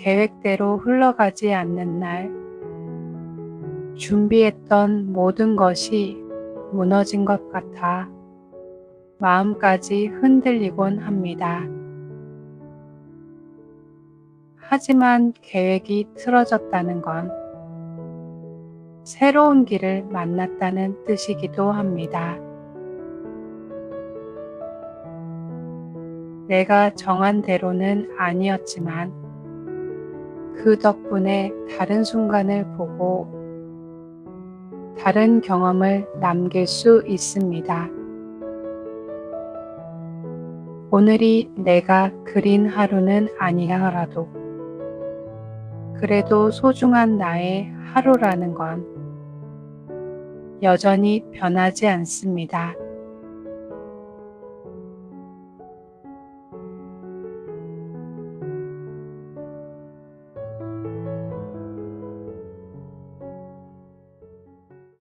계획대로 흘러가지 않는 날, 준비했던 모든 것이 무너진 것 같아 마음까지 흔들리곤 합니다. 하지만 계획이 틀어졌다는 건 새로운 길을 만났다는 뜻이기도 합니다. 내가 정한 대로는 아니었지만 그 덕분에 다른 순간을 보고 다른 경험을 남길 수 있습니다. 오늘이 내가 그린 하루는 아니더라도 그래도 소중한 나의 하루라는 건 여전히 변하지 않습니다.